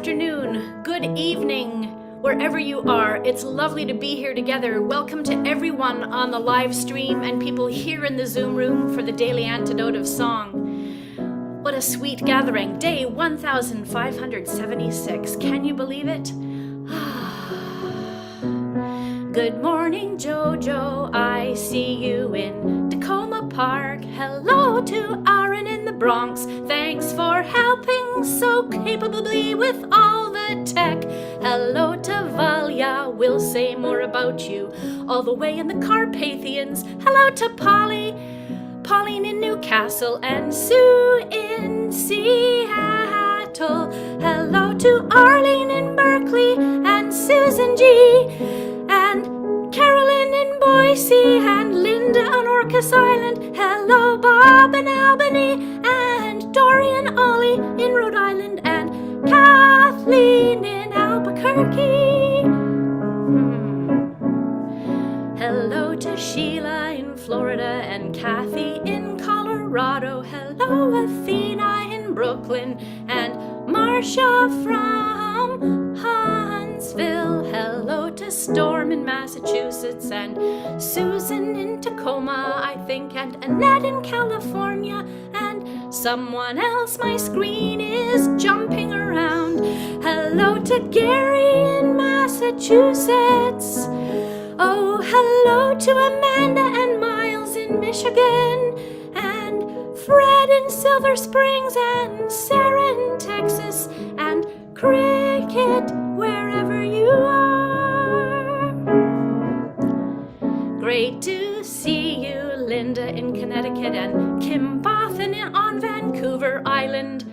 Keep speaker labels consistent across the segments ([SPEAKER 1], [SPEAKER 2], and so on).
[SPEAKER 1] afternoon, good evening, wherever you are. It's lovely to be here together. Welcome to everyone on the live stream and people here in the Zoom room for the daily antidote of song. What a sweet gathering. Day 1576. Can you believe it? Good morning, Jojo. I see you in Tacoma Park. Hello to Aaron in the Bronx. Thanks for helping so capably with all the tech. Hello to Valya. We'll say more about you all the way in the Carpathians. Hello to Pauline in Newcastle, and Sue in Seattle. Hello to Arlene in Berkeley, and Susan G, and Carolyn in Boise, and Linda on Orcas Island. Hello, Bob in Albany, and Dorian Ollie in Rhode Island, and Kathleen in Albuquerque. Hello to Sheila in Florida, and Kathy in Colorado. Hello, Athena in Brooklyn, and Marcia from Huntsville. Hello to Storm in Massachusetts, and Susan in Tacoma, I think, and Annette in California, and someone else. My screen is jumping around. Hello to Gary in Massachusetts. Oh, hello to Amanda and Miles in Michigan, and Fred in Silver Springs, and Sarah in Texas, and Cricket wherever you are. Great to see you, Linda in Connecticut, and Kim Bothan on Vancouver Island.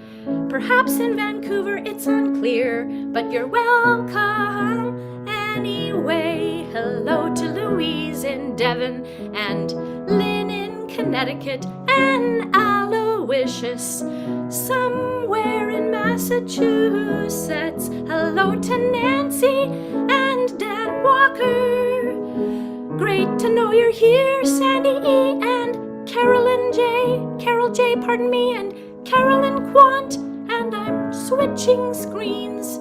[SPEAKER 1] Perhaps in Vancouver it's unclear, but you're welcome anyway. Hello to Louise in Devon, and Lynn in Connecticut, and Aloysius somewhere in Massachusetts. Hello to Nancy and Dan Walker. Great to know you're here, Sandy E, and Carol J, pardon me, and Carolyn Quant, and I'm switching screens.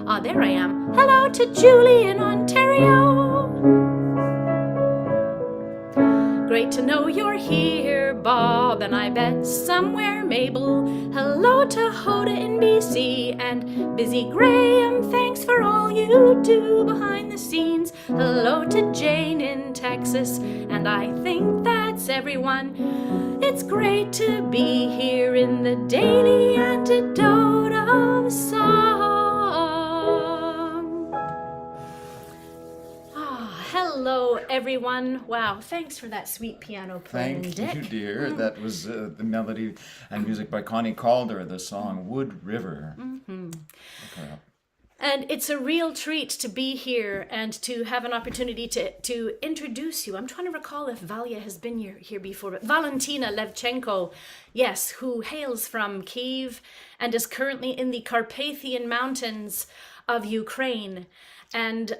[SPEAKER 1] Ah, there I am. Hello to Julie in Ontario. Great to know you're here, Bob, and I bet somewhere Mabel. Hello to Hoda in BC, and Busy Graham, thanks for all you do behind the scenes. Hello to Jane in Texas, and I think that's everyone. It's great to be here in the daily antidote of song. Hello, everyone. Wow, thanks for that sweet piano playing, Dick.
[SPEAKER 2] Thank you, dear. That was the melody and music by Connie Calder, the song Wood River. Look her up.
[SPEAKER 1] And it's a real treat to be here and to have an opportunity to introduce you. I'm trying to recall if Valya has been here before, but Valentyna Levchenko, yes, who hails from Kyiv and is currently in the Carpathian Mountains of Ukraine. And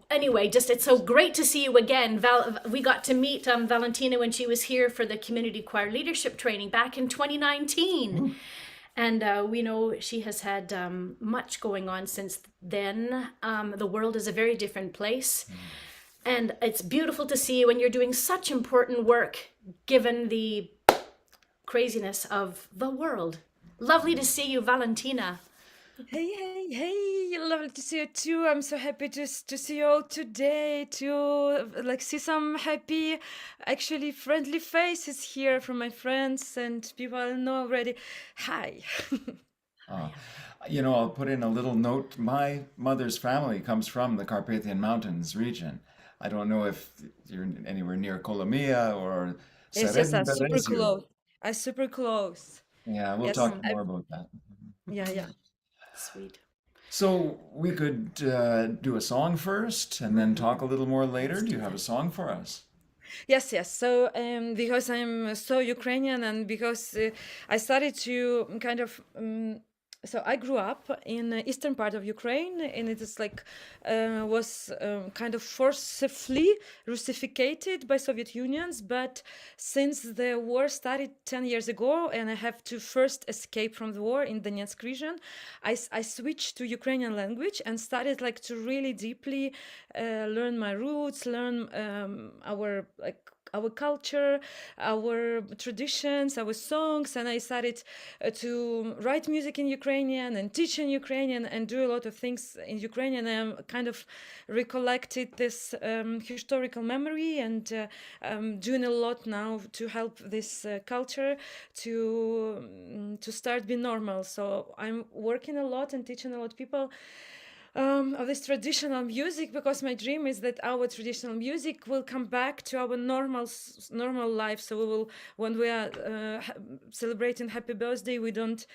[SPEAKER 1] anyway, just it's so great to see you again. We got to meet Valentyna when she was here for the community choir leadership training back in 2019. Ooh. And we know she has had much going on since then. The world is a very different place. And it's beautiful to see you, and you're doing such important work given the craziness of the world. Lovely to see you, Valentyna.
[SPEAKER 3] Hey, lovely to see you too. I'm so happy to see you all today, to see some happy, actually friendly faces here from my friends and people I know already. Hi.
[SPEAKER 2] I'll put in a little note. My mother's family comes from the Carpathian Mountains region. I don't know if you're anywhere near Kolomia or
[SPEAKER 3] Yes, super close.
[SPEAKER 2] Yeah, we'll talk more about that.
[SPEAKER 3] Yeah.
[SPEAKER 1] Sweet.
[SPEAKER 2] So we could do a song first and then talk a little more later. Do you have a song for us?
[SPEAKER 3] Yes. So because I'm so Ukrainian and because I started to kind of so I grew up in the eastern part of Ukraine, and it is like was kind of forcibly Russificated by Soviet Unions. But since the war started 10 years ago, and I have to first escape from the war in Donetsk region, I switched to Ukrainian language and started like to really deeply learn my roots, learn our culture, our traditions, our songs, and I started to write music in Ukrainian and teach in Ukrainian and do a lot of things in Ukrainian. I kind of recollected this historical memory and doing a lot now to help this culture to start be normal. So I'm working a lot and teaching a lot of people of this traditional music, because my dream is that our traditional music will come back to our normal life. So we will, when we are celebrating happy birthday, we don't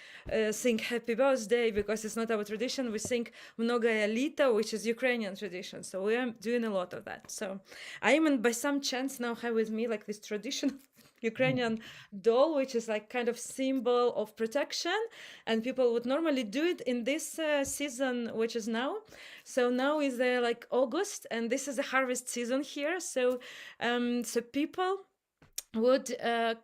[SPEAKER 3] sing happy birthday because it's not our tradition. We sing mnogaya lita, which is Ukrainian tradition. So we are doing a lot of that. So I even by some chance now have with me like this traditional Ukrainian doll, which is like kind of symbol of protection, and people would normally do it in this season, which is now. So now is like August, and this is a harvest season here. So so people would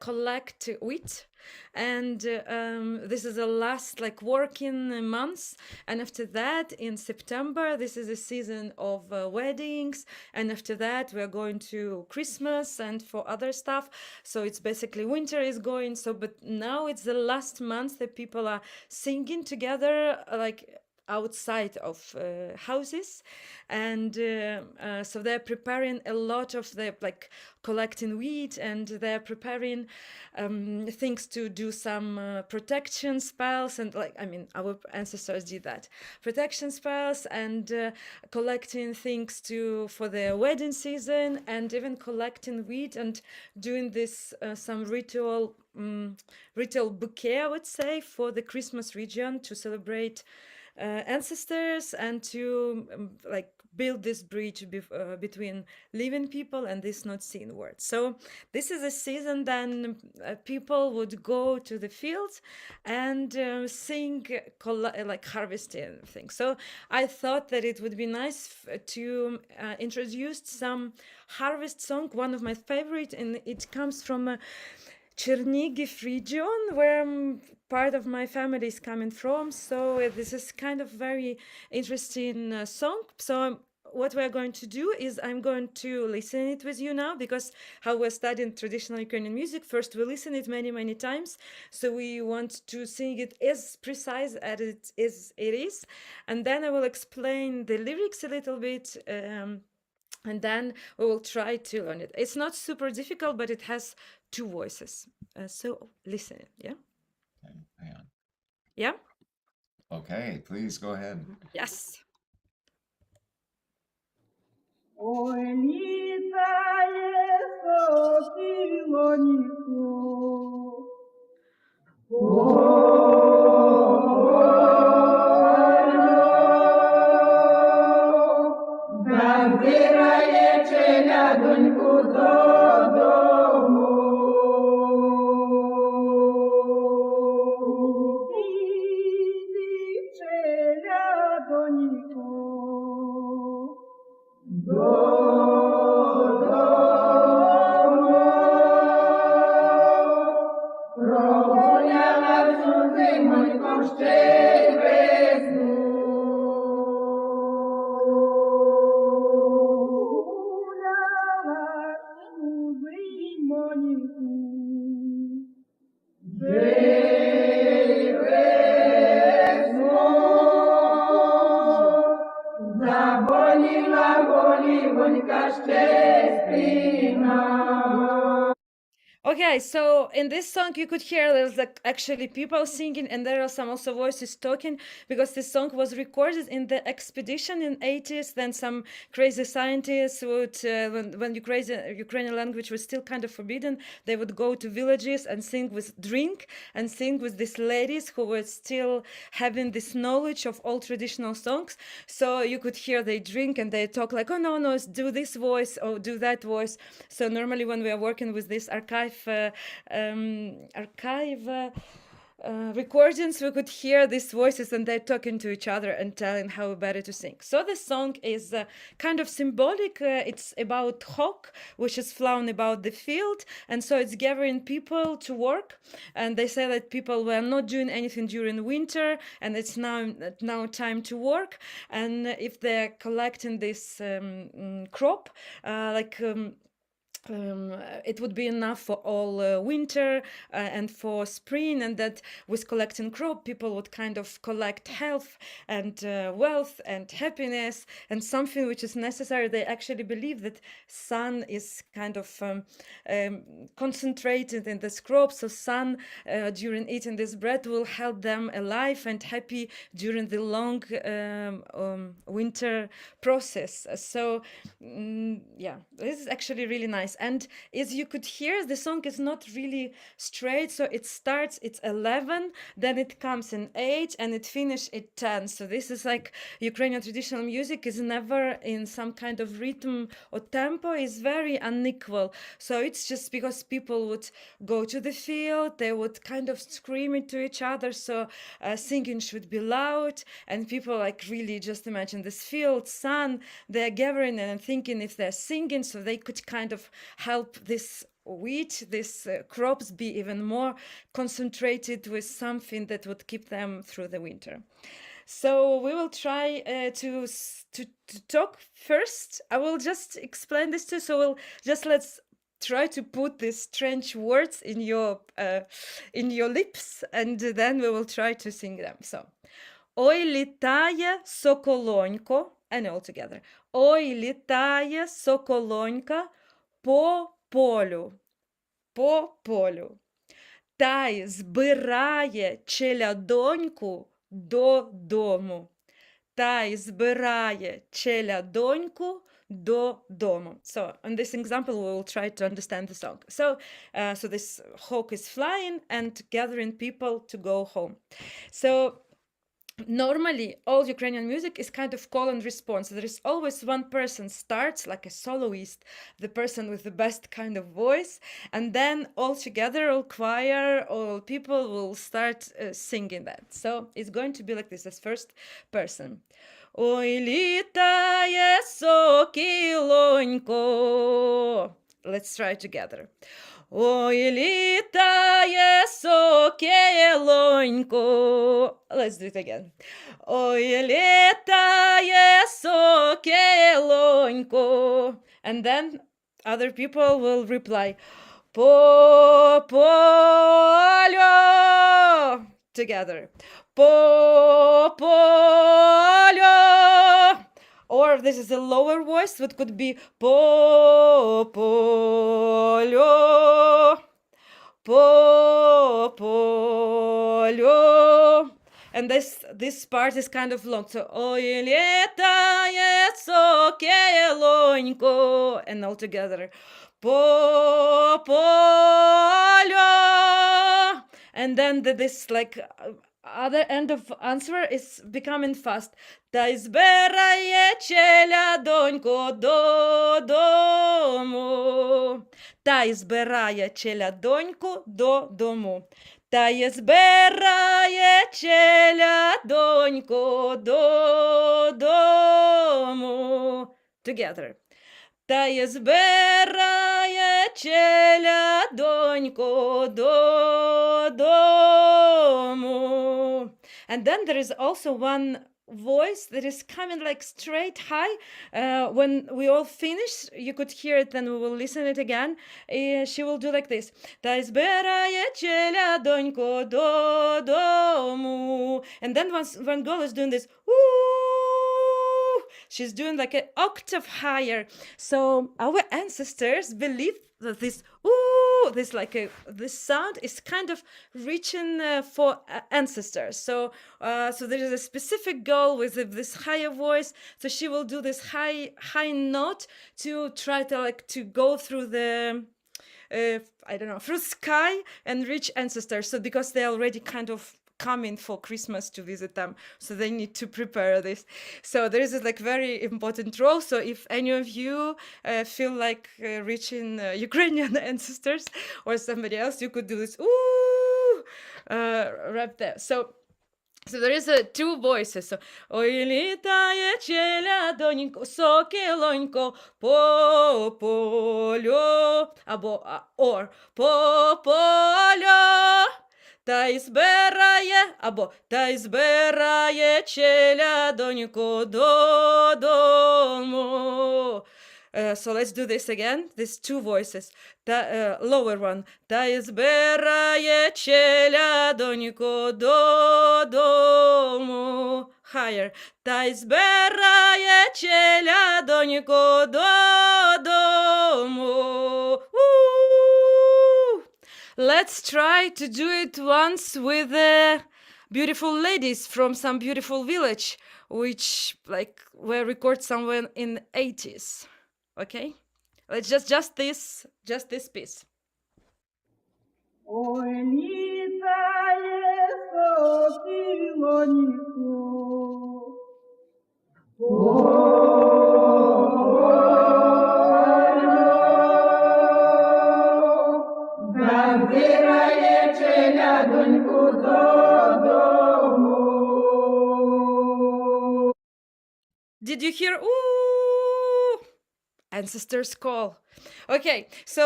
[SPEAKER 3] collect wheat, and this is the last like working months, and after that in September this is a season of weddings, and after that we're going to Christmas and for other stuff. So it's basically winter is going. So but now it's the last month that people are singing together like outside of houses, and so they're preparing a lot of the like collecting wheat, and they're preparing things to do some protection spells, and like I mean our ancestors did that, protection spells, and collecting things to for the wedding season, and even collecting wheat and doing this some ritual bouquet, I would say, for the Christmas region to celebrate ancestors and to like build this bridge between living people and this not seen world. So this is a season then people would go to the fields and sing like harvesting things. So I thought that it would be nice to introduce some harvest song, one of my favorite, and it comes from Chernigiv region, where part of my family is coming from. So this is kind of very interesting song. So what we're going to do is I'm going to listen it with you now, because how we're studying traditional Ukrainian music, first we listen it many times. So we want to sing it as precise as it is. And then I will explain the lyrics a little bit. And then we will try to learn it. It's not super difficult, but it has two voices. So listen, yeah?
[SPEAKER 2] Okay, hang on.
[SPEAKER 3] Yeah?
[SPEAKER 2] Okay, please go ahead.
[SPEAKER 3] Yes.
[SPEAKER 4] Ой, Литае Сокилонко, зbyraie cheliadonku dodomu. Idy cheliadonku Prohuliala zymonko shche vesnu. Prohuliala zymonku vesnu. Zabolila holivonka shche spyna.
[SPEAKER 3] Okay, so in this song you could hear there's like actually people singing, and there are some also voices talking, because this song was recorded in the expedition in 80s. Then some crazy scientists would, when Ukrainian language was still kind of forbidden, they would go to villages and sing with these ladies who were still having this knowledge of all traditional songs. So you could hear they drink and they talk like, oh no, do this voice or do that voice. So normally when we are working with this archive recordings, we could hear these voices and they're talking to each other and telling how better to sing. So the song is kind of symbolic. It's about hawk, which is flown about the field. And so it's gathering people to work. And they say that people were not doing anything during winter and it's now time to work. And if they're collecting this crop, it would be enough for all winter and for spring, and that with collecting crop people would kind of collect health and wealth and happiness and something which is necessary. They actually believe that sun is kind of concentrated in this crop, so sun during eating this bread will help them alive and happy during the long winter process. So yeah, this is actually really nice. And as you could hear, the song is not really straight. So it starts, it's 11, then it comes in 8, and it finishes at 10. So this is like Ukrainian traditional music is never in some kind of rhythm or tempo, is very unequal. So it's just because people would go to the field, they would kind of scream it to each other. So singing should be loud, and people like really just imagine this field, sun, they're gathering and thinking if they're singing, so they could kind of help this wheat, these crops be even more concentrated with something that would keep them through the winter. So we will try to talk first. I will just explain this too. So let's try to put these strange words in your lips, and then we will try to sing them. So, ой літає соколонько, and all together. Ой літає соколонька по полю, та й збирає челядоньку додому. Та й збирає челядоньку додому. So in this example, we will try to understand the song. So this hawk is flying and gathering people to go home. So normally, all Ukrainian music is kind of call and response. There is always one person starts, like a soloist, the person with the best kind of voice, and then all together, all choir, all people will start singing that. So it's going to be like this, as first person. Ой, літає сокілонько. Let's try together. Ой, літає сокілонько. Let's do it again. Ой, літає сокілонько. And then other people will reply. По полю. Together. По полю. Or this is a lower voice, what could be po polio, po polio. And this part is kind of long. So ой літає сокілонько, and all together. По полю. And then this like other end of answer is becoming fast. Та й збирає челядонько додому. Та й збирає челядоньку додому. Та й збирає челядонько додому. Together. Та й збирає челядонько додому. And then there is also one voice that is coming like straight high. When we all finish, you could hear it, then we will listen it again. She will do like this. Та й збирає челядонько додому. And then one girl is doing this. She's doing like an octave higher. So our ancestors believed that this this sound is kind of reaching for ancestors. So there is a specific girl with this higher voice. So she will do this high note to try to go through the through sky and reach ancestors. So because they're already kind of coming for Christmas to visit them, so they need to prepare this. So there is a very important role. So if any of you feel like reaching Ukrainian ancestors or somebody else, you could do this right there. So there is two voices. So, ой, літає челядонько, сокілонько, по полю, або or, по полю, та й збирає, або та й збирає челядонько додому. So let's do this again. There's two voices. Lower one. Та й збирає челядонько додому. Higher. Та й збирає челядонько додому. Woo! Let's try to do it once with beautiful ladies from some beautiful village, which were recorded somewhere in 80s. Okay, let's just this piece.
[SPEAKER 4] Ой, літає сокілонко, забирає челядоньку додому.
[SPEAKER 3] Did you hear? Ooh, ancestors call. Okay, so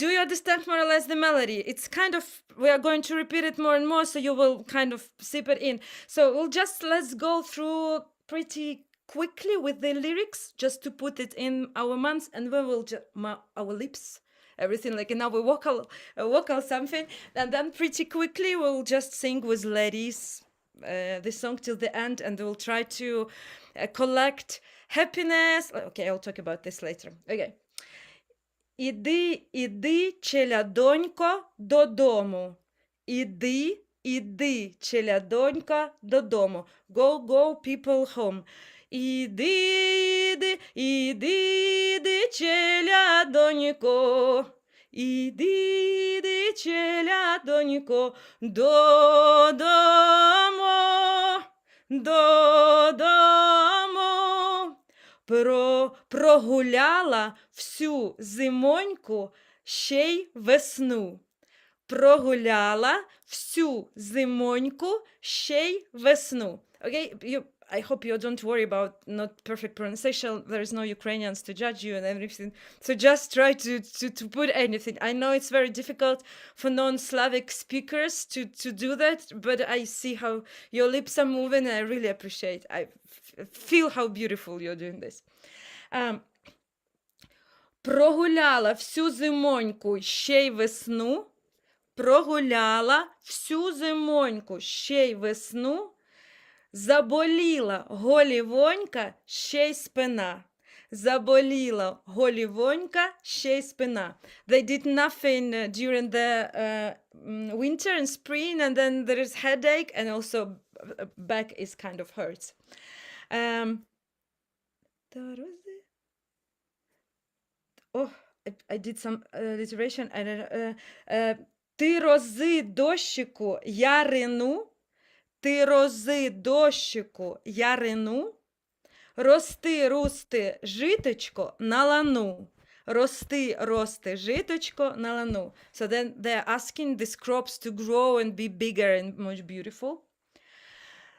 [SPEAKER 3] do you understand more or less the melody? It's kind of, we are going to repeat it more and more, so you will kind of sip it in. So let's go through pretty quickly with the lyrics, just to put it in our mouths, and we will our lips, everything like in our vocal something, and then pretty quickly we'll just sing with ladies the song till the end, and we'll try to collect happiness. Okay, I'll talk about this later. Okay. Іди, челядонько, додому. Іди, челядонько, додому. Go, people home. Іди, челядонько. Іди, челядонько, додому. Прогуляла всю зимоньку, ще й весну. Прогуляла всю зимоньку, ще й весну. Okay, I hope you don't worry about not perfect pronunciation. There is no Ukrainians to judge you and everything. So just try to put anything. I know it's very difficult for non-Slavic speakers to do that, but I see how your lips are moving and I really appreciate. I feel how beautiful you're doing this. Прогуляла всю зимоньку, ще й весну. Прогуляла всю зимоньку, ще й весну. Заболіла голівонька, ще й спина. Заболіла голівонька, ще й спина. They did nothing during the winter and spring, and then there is headache, and also back is kind of hurts. I did some alliteration. Ти рози дощику ярину. Ти рози дощику ярину, рости, житечко на лану. Рости, житечко на лану. So then they're asking these crops to grow and be bigger and much beautiful.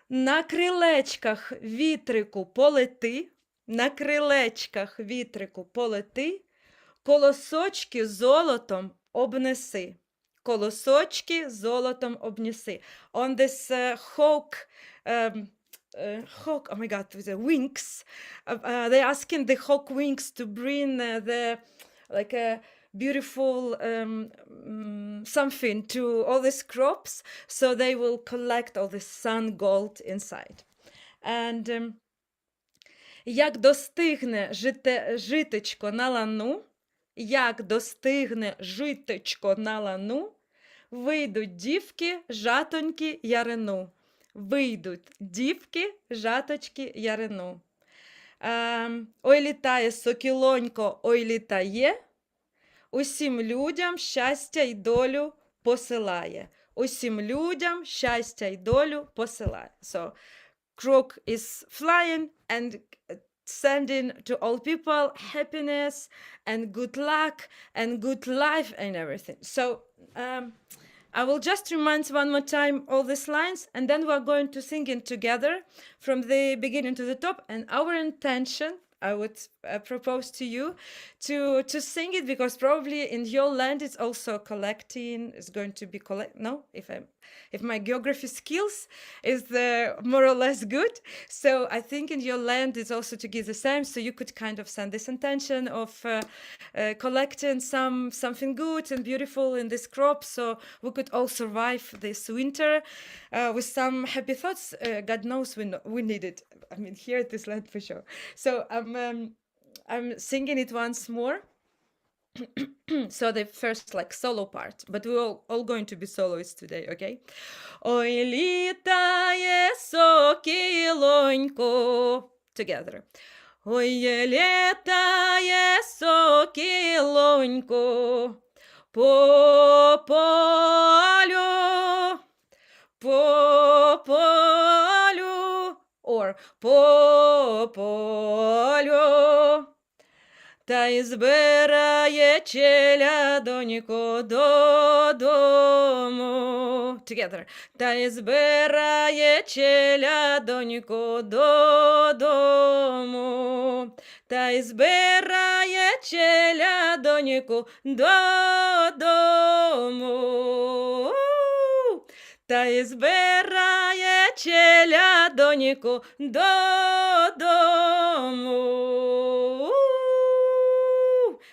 [SPEAKER 3] На крилечках вітрику полети, на крилечках вітрику полети, колосочки золотом обнеси. Колосочки золотом обнеси. On this hawk, oh my God, with the wings, they're asking the hawk wings to bring the beautiful something to all these crops, so they will collect all the sun gold inside. And як достигне житечко на лану, як достигне житечко на лану, вийдуть дівки, жатоньки, ярину. Вийдуть дівки, жаточки, ярину. Ой, літає сокілонько, ой, літає, усім людям щастя й долю посилає. Усім людям щастя й долю посилає. So, croak is flying and sending to all people happiness and good luck and good life and everything. So I will just remind one more time all these lines, and then we're going to sing it together from the beginning to the top. And our intention, I would propose to you to sing it, because probably in your land it's also collecting. It's going to be no, if my geography skills is more or less good, so I think in your land it's also to give the same. So you could kind of send this intention of collecting something good and beautiful in this crop, so we could all survive this winter with some happy thoughts. God knows we need it. I mean, here at this land for sure. So I'm singing it once more. So the first like solo part, but we're all going to be soloists today, okay? Ой, літає сокілонько. Together. Ой, літає сокілонько по полю, or по полю. Та й збирає челядонько додому. Together. Та й збирає челядонько додому. Та й збирає челядонько додому. Та й збирає челядонько додому.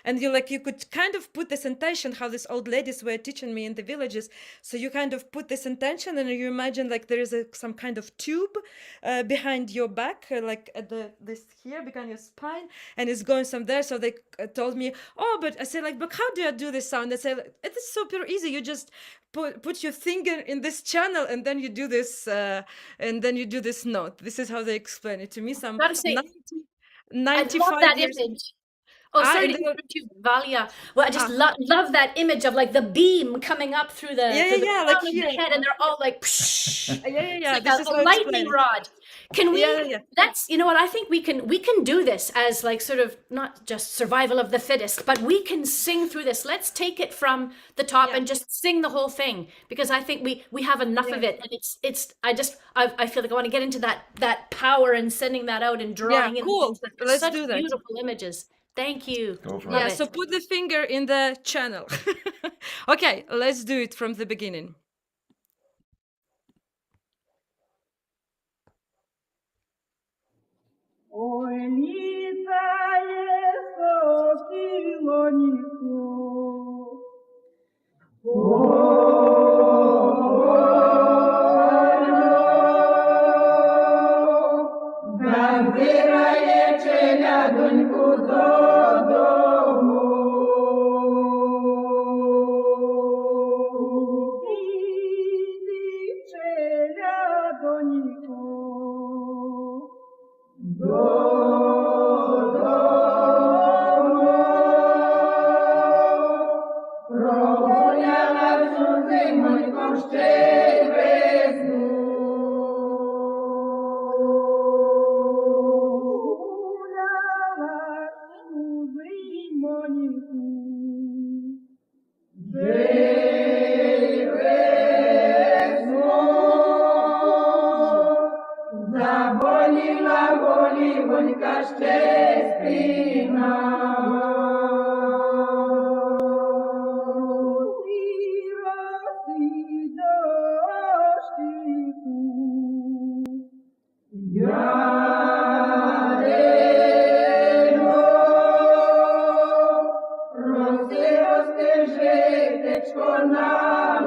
[SPEAKER 3] And you could kind of put this intention, how these old ladies were teaching me in the villages. So you kind of put this intention, and you imagine like there is some kind of tube behind your back, like at this here behind your spine, and it's going some there. So they told me, oh, but I said like, but how do I do this sound? They said it is super easy. You just put your finger in this channel, and then you do this, note. This is how they explain it to me. Some 95 years.
[SPEAKER 1] Image. Oh, sorry to interrupt you, Valia. Well, I just love that image of like the beam coming up through the,
[SPEAKER 3] like
[SPEAKER 1] the head, and they're all like, psh,
[SPEAKER 3] like
[SPEAKER 1] this is a lightning rod. Can we? That's, you know what, I think we can do this as like sort of not just survival of the fittest, but we can sing through this. Let's take it from the top and just sing the whole thing, because I think we have enough of it, and it's I feel like I want to get into that power and sending that out and drawing in.
[SPEAKER 3] Cool. Let's do that.
[SPEAKER 1] Beautiful images. Thank you.
[SPEAKER 2] Go for it.
[SPEAKER 3] So put the finger in the channel. Okay, let's do it from the beginning.
[SPEAKER 4] Ой, літає сокілонко забирає челядоньку додому. Іди, челядоньку, Prohuliala zymonko shche vesnu. Prohuliala zymonku, vesnu. Zabolila holivonka shche spyna. Yarynu, rosy, zhytechko na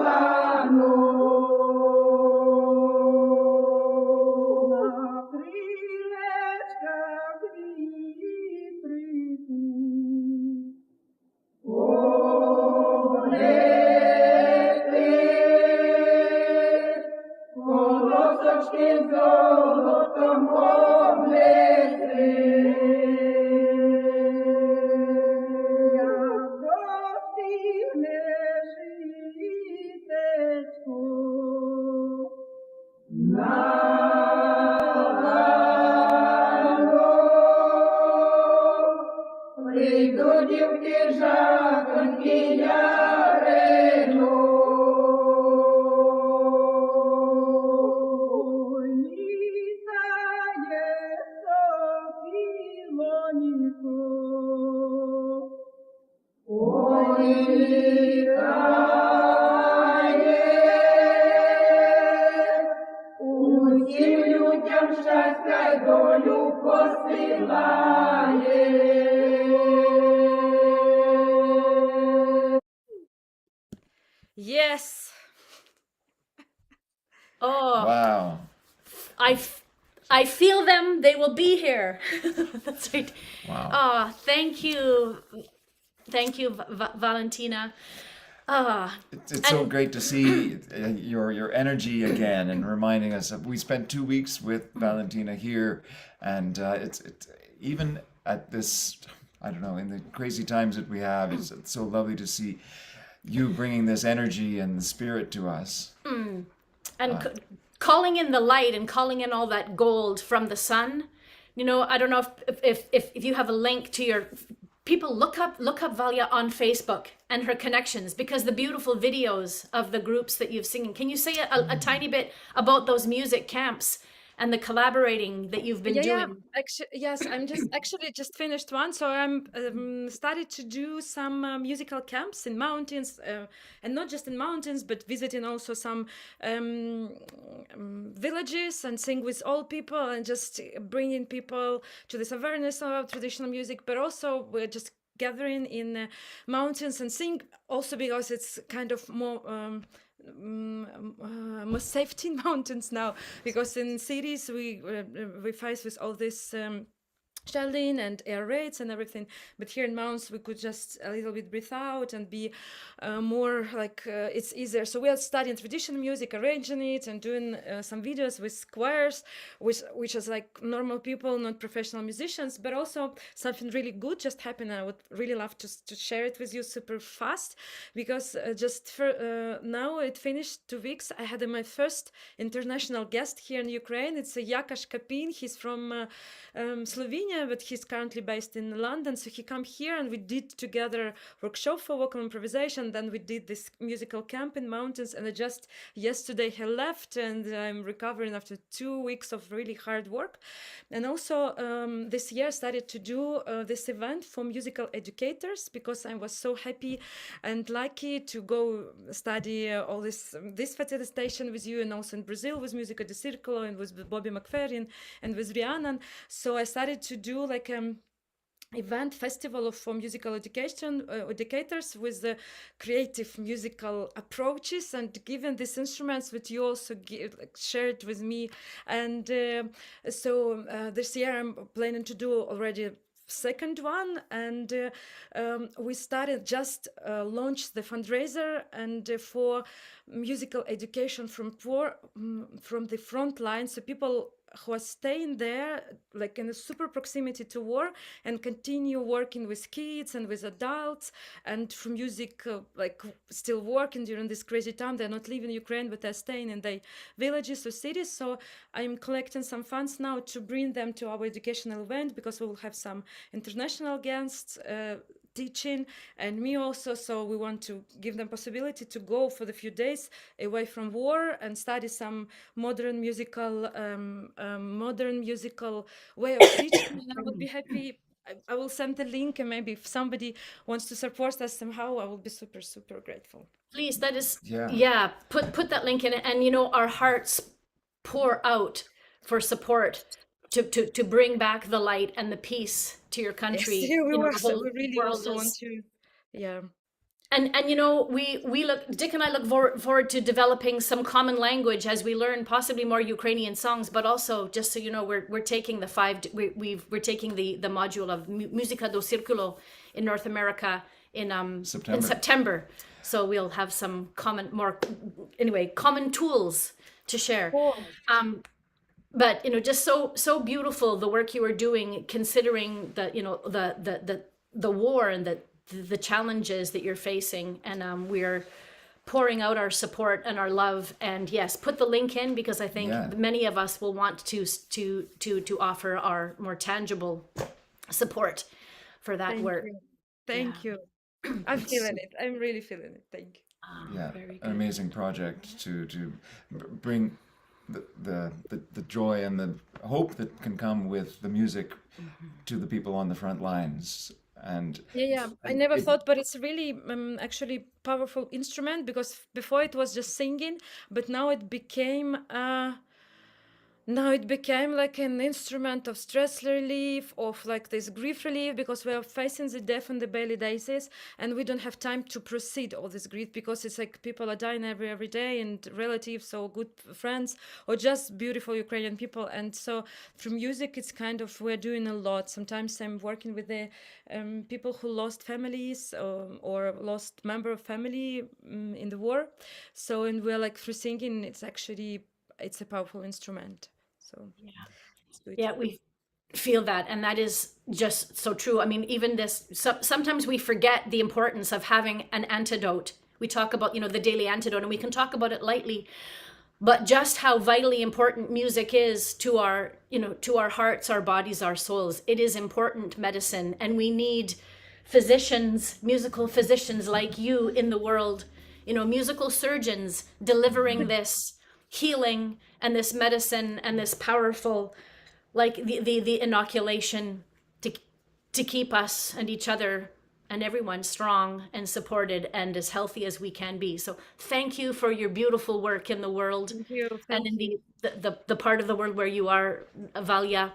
[SPEAKER 4] lanu. Na krylechkakh vitryku, polety, Kolosochky zolotom obnesy. Dostyhne zhytechko na lanu. Vyidut divky, yarynu.
[SPEAKER 3] Yes.
[SPEAKER 1] Oh,
[SPEAKER 2] Wow.
[SPEAKER 1] I, f- I feel them. They will be here. That's right.
[SPEAKER 2] Wow.
[SPEAKER 1] Oh, thank you, Valentina. Ah,
[SPEAKER 2] It's so
[SPEAKER 1] and
[SPEAKER 2] great to see your energy again and reminding us of we spent 2 weeks with Valentyna here, and it's even at this, I don't know, in the crazy times that we have, it's so lovely to see you bringing this energy and the spirit to us.
[SPEAKER 1] and calling in the light and calling in all that gold from the sun. You know, I don't know if you have a link to your people, look up Valia on Facebook and her connections, because the beautiful videos of the groups that you've singing. Can you say a tiny bit about those music camps and the collaborating that you've been
[SPEAKER 3] Yeah.
[SPEAKER 1] doing?
[SPEAKER 3] Actually, yes, I'm just finished one. So I'm started to do some musical camps in mountains, and not just in mountains, but visiting also some villages and sing with old people and just bringing people to this awareness of traditional music. But also we're just gathering in mountains and sing also because it's kind of more safety in mountains now, because in cities we face with all this shelling and air raids and everything, but here in mountains we could just a little bit breathe out and be more like it's easier. So we are studying traditional music, arranging it, and doing some videos with choirs, which is like normal people, not professional musicians, but also something really good just happened. I would really love to share it with you super fast, because just for now it finished 2 weeks. I had my first international guest here in Ukraine. It's a Jakash Kapin. He's from Slovenia, but he's currently based in London. So he came here and we did together workshop for vocal improvisation. Then we did this musical camp in mountains, and I just yesterday he left and I'm recovering after 2 weeks of really hard work. And also this year I started to do this event for musical educators, because I was so happy and lucky to go study all this facilitation with you, and also in Brazil with Musica de Circolo and with Bobby McFerrin and with Rhiannon. So I started to do like event festival for musical education educators with the creative musical approaches, and given these instruments that you also shared with me. And so this year I'm planning to do already second one, and we started just launched the fundraiser and for musical education from from the front line, so people who are staying there like in a super proximity to war and continue working with kids and with adults and for music, like still working during this crazy time. They're not leaving Ukraine, but they're staying in their villages or cities. So I'm collecting some funds now to bring them to our educational event, because we will have some international guests teaching and me also. So we want to give them possibility to go for the few days away from war and study some modern musical way of teaching. And I would be happy. I will send the link, and maybe if somebody wants to support us somehow, I will be super grateful.
[SPEAKER 1] Please, that is,
[SPEAKER 2] Yeah.
[SPEAKER 1] yeah, put that link in it. And you know, our hearts pour out for support to bring back the light and the peace to your
[SPEAKER 3] Yes,
[SPEAKER 1] country.
[SPEAKER 3] yeah,
[SPEAKER 1] You know, the whole
[SPEAKER 3] we really
[SPEAKER 1] world
[SPEAKER 3] also want
[SPEAKER 1] is.
[SPEAKER 3] to, yeah.
[SPEAKER 1] And you know, we look, Dick and I look forward to developing some common language as we learn possibly more Ukrainian songs, but also just so you know, we're taking the we're taking the module of Musica do Circolo in North America in September. So we'll have some common tools to share.
[SPEAKER 3] Cool.
[SPEAKER 1] But you know, just so beautiful the work you are doing, considering the, you know, the war and the challenges that you're facing. And we're pouring out our support and our love. And yes, put the link in, because I think many of us will want to offer our more tangible support for that work.
[SPEAKER 3] Thank you. I'm feeling it. I'm really feeling it. Thank you.
[SPEAKER 2] Yeah,
[SPEAKER 1] Very
[SPEAKER 2] an amazing project to bring the joy and the hope that can come with the music to the people on the front lines. And
[SPEAKER 3] Yeah, I never thought, but it's really actually powerful instrument, because before it was just singing, but now it became Now it became like an instrument of stress relief, of like this grief relief, because we are facing the death on the daily basis, and we don't have time to proceed all this grief because it's like people are dying every day, and relatives or good friends or just beautiful Ukrainian people. And so through music, it's kind of we're doing a lot. Sometimes I'm working with the people who lost families or lost member of family in the war. So and we're like through singing, it's a powerful instrument. So it's good.
[SPEAKER 1] Yeah, we feel that, and that is just so true. I mean, even this, sometimes we forget the importance of having an antidote. We talk about, the daily antidote, and we can talk about it lightly, but just how vitally important music is to our, to our hearts, our bodies, our souls. It is important medicine, and we need physicians, musical physicians like you in the world, musical surgeons delivering this healing and this medicine and this powerful, like the inoculation to keep us and each other and everyone strong and supported and as healthy as we can be. So thank you for your beautiful work in the world.
[SPEAKER 3] Thank you.
[SPEAKER 1] And
[SPEAKER 3] Thank
[SPEAKER 1] in
[SPEAKER 3] you.
[SPEAKER 1] the part of the world where you are, Valya.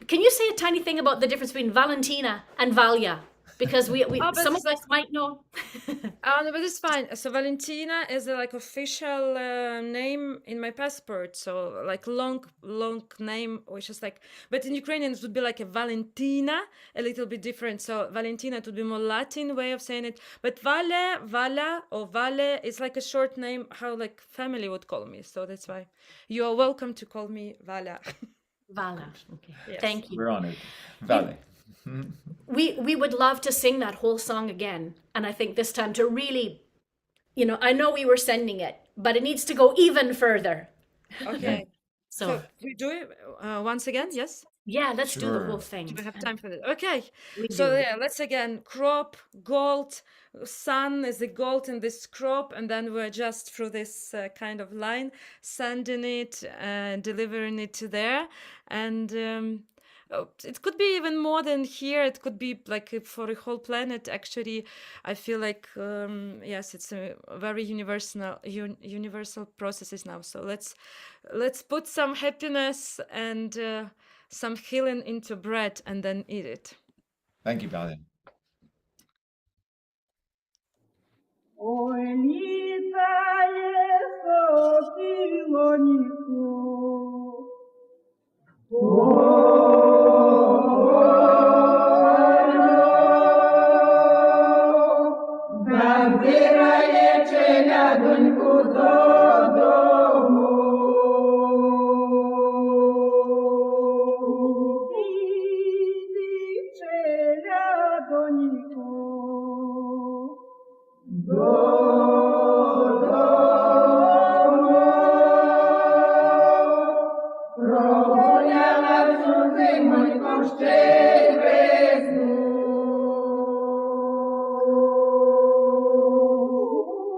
[SPEAKER 1] Can you say a tiny thing about the difference between Valentyna and Valya? Because we
[SPEAKER 3] Oh, but
[SPEAKER 1] some of
[SPEAKER 3] it's like
[SPEAKER 1] us might know.
[SPEAKER 3] no, but it's fine. So Valentyna is a like official name in my passport. So like long name, which is like, but in Ukrainian it would be like a Valentyna, a little bit different. So Valentyna, it would be more Latin way of saying it. But Vala or Vale is like a short name, how like family would call me. So that's why you are welcome to call me Vala.
[SPEAKER 1] Vala. Okay.
[SPEAKER 3] Yes.
[SPEAKER 1] Thank you.
[SPEAKER 2] We're on it. Vale.
[SPEAKER 1] We would love to sing that whole song again, and I think this time to really, I know we were sending it, but it needs to go even further.
[SPEAKER 3] Okay.
[SPEAKER 1] So
[SPEAKER 3] So we do it once again, yes?
[SPEAKER 1] yeah, let's do the whole
[SPEAKER 2] Sure.
[SPEAKER 1] thing.
[SPEAKER 3] Do we have time for that? Okay.
[SPEAKER 1] We
[SPEAKER 3] So
[SPEAKER 1] do.
[SPEAKER 3] yeah, let's again crop, gold, sun is the gold in this crop, and then we're just through this kind of line, sending it, delivering it to there, and it could be even more than here. It could be like for a whole planet. Actually, I feel like yes, it's a very universal processes now. So let's put some happiness and some healing into bread and then eat it.
[SPEAKER 2] Thank you, Vale.
[SPEAKER 4] Ой, Литае Сокилонко. Zbyraie cheliadonku dodomu. Cheliadonku. Prohuliala zymonko shche vesnu.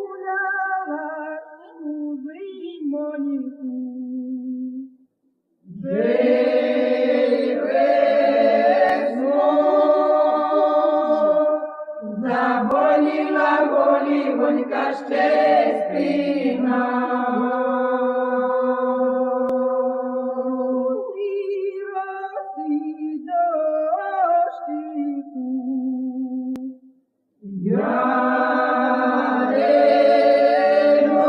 [SPEAKER 4] Prohuliala zymonku. Zabolila holivonka shche spyna. Rosy doshchyku. Yarynu.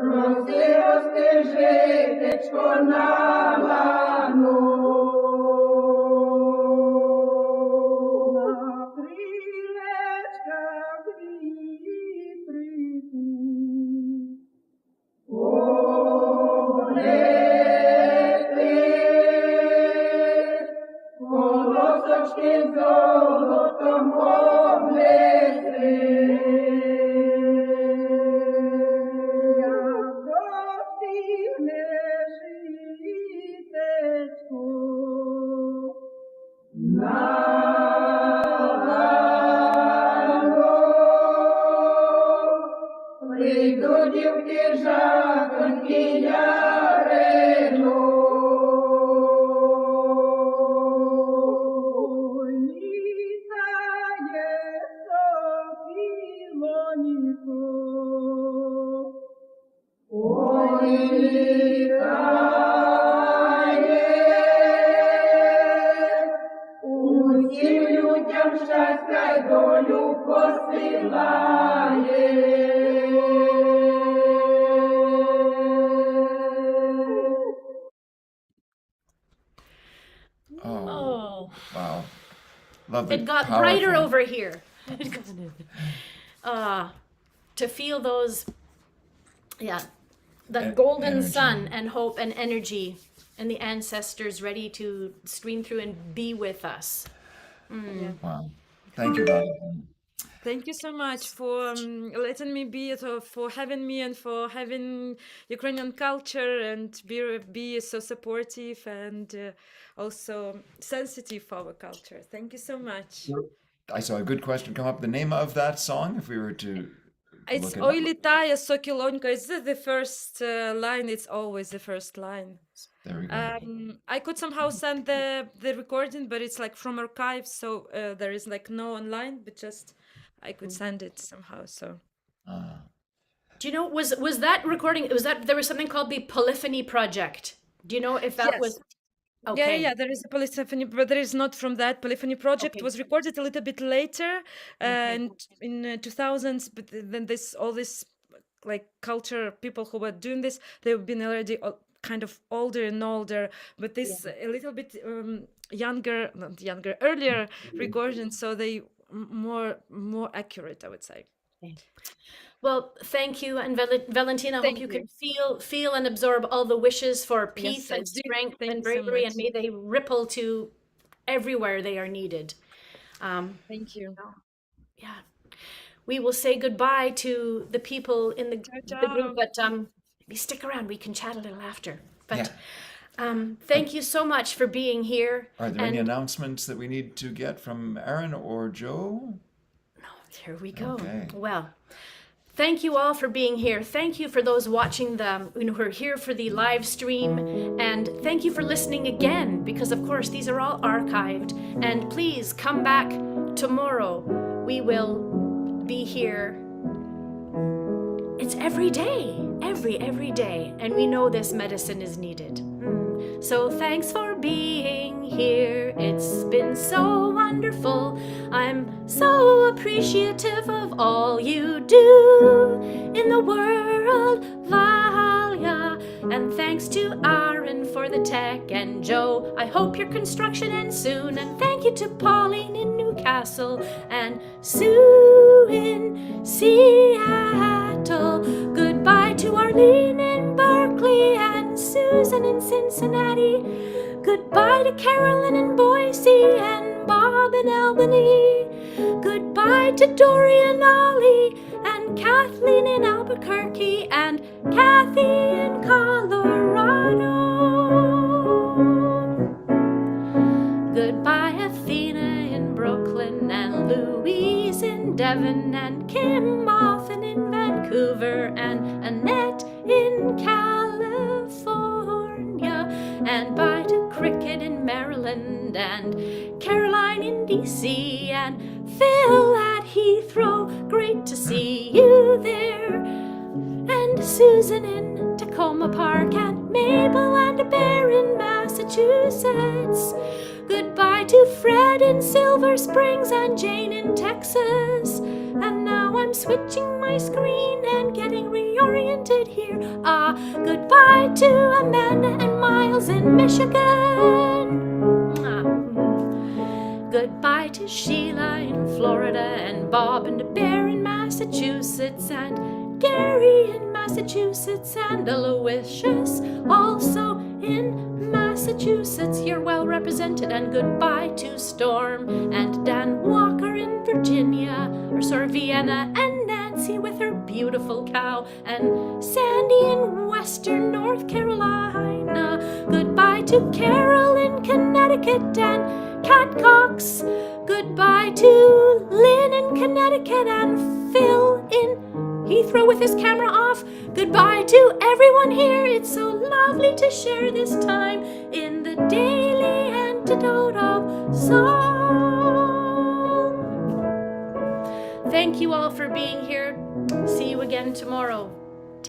[SPEAKER 4] Rosty zhytechko na lanu. Krylechkakh vitryku. Polety. Kolosochky zolotom obnesy. Dostyhne zytechko. Lanu. Vyidut divky yarynu. Litaie Sokilonko.
[SPEAKER 2] Lovely.
[SPEAKER 1] It got brighter
[SPEAKER 2] Powerful.
[SPEAKER 1] over here. To feel those, that golden
[SPEAKER 2] Energy.
[SPEAKER 1] sun and hope and energy and the ancestors ready to stream through and be with us.
[SPEAKER 2] Wow. Thank you, Valentyna.
[SPEAKER 3] Thank you so much for letting me be, for having me, and for having Ukrainian culture and be so supportive and also sensitive for our culture. Thank you so much.
[SPEAKER 2] I saw a good question come up. The name of that song, if we were to
[SPEAKER 3] It's
[SPEAKER 2] look it up.
[SPEAKER 3] Litaie Sokilonko. It's the first line. It's always the first line.
[SPEAKER 2] There we go.
[SPEAKER 3] I could somehow send the recording, but it's like from archives, so there is like no online, but just I could send it somehow. So
[SPEAKER 1] Do you know, was that recording, there was something called the Polyphony Project. Do you know if that
[SPEAKER 3] Yes.
[SPEAKER 1] was? Okay.
[SPEAKER 3] Yeah, there is a polyphony, but there is not from that. Polyphony project
[SPEAKER 1] Okay.
[SPEAKER 3] was recorded a little bit later, and in 2000s. But then all this like culture people who were doing this, they've been already kind of older and older. But this a little bit earlier recording, so they more accurate, I would say.
[SPEAKER 1] Well, thank you, and Valentyna, I hope
[SPEAKER 3] Thank
[SPEAKER 1] you
[SPEAKER 3] you.
[SPEAKER 1] can feel and absorb all the wishes for peace
[SPEAKER 3] I
[SPEAKER 1] and
[SPEAKER 3] do.
[SPEAKER 1] strength
[SPEAKER 3] Thank
[SPEAKER 1] and
[SPEAKER 3] you so
[SPEAKER 1] bravery, and
[SPEAKER 3] much.
[SPEAKER 1] may they ripple to everywhere they are needed.
[SPEAKER 3] Thank you.
[SPEAKER 1] Yeah, we will say goodbye to the people in the group, but maybe stick around. We can chat a little after. But thank you so much for being here.
[SPEAKER 2] Are there any announcements that we need to get from Aaron or Joe?
[SPEAKER 1] Here we go.
[SPEAKER 2] Okay.
[SPEAKER 1] Well, thank you all for being here. Thank you for those watching who are here for the live stream. And thank you for listening again, because of course these are all archived. And please come back tomorrow. We will be here. It's every day, every day. And we know this medicine is needed. So thanks for being here. It's been so wonderful. I'm so appreciative of all you do in the world, Valia. And thanks to Aaron for the tech, and Joe, I hope your construction ends soon. And thank you to Pauline in Newcastle and Sue in Seattle. Goodbye to Arlene in Berkeley and Susan in Cincinnati. Goodbye to Carolyn in Boise and Bob in Albany. Goodbye to Dorian Ollie and Kathleen in Albuquerque and Kathy in Colorado. Goodbye Athena in Brooklyn and Louise in Devon and Kim often in Vancouver and Annette in California. And bye to Cricket in Maryland and Caroline in DC and Phil at Heathrow. Great to see you there. And Susan in Tacoma Park and Mabel and a bear in Massachusetts. Goodbye to Fred in Silver Springs and Jane in Texas. And now I'm switching my screen and getting reoriented here. Goodbye to Amanda and Miles in Michigan. Goodbye to Sheila in Florida and Bob and a bear in Massachusetts and Gary in Massachusetts and Aloysius also in Massachusetts. You're well represented. And goodbye to Storm and Dan Walker in Virginia, Vienna, and Nancy with her beautiful cow, and Sandy in Western North Carolina. Goodbye to Carol in Connecticut and Cat Cox. Goodbye to Lynn in Connecticut and Phil in Heathrow with his camera off. Goodbye to everyone here. It's so lovely to share this time in the daily antidote of song. Thank you all for being here. See you again tomorrow.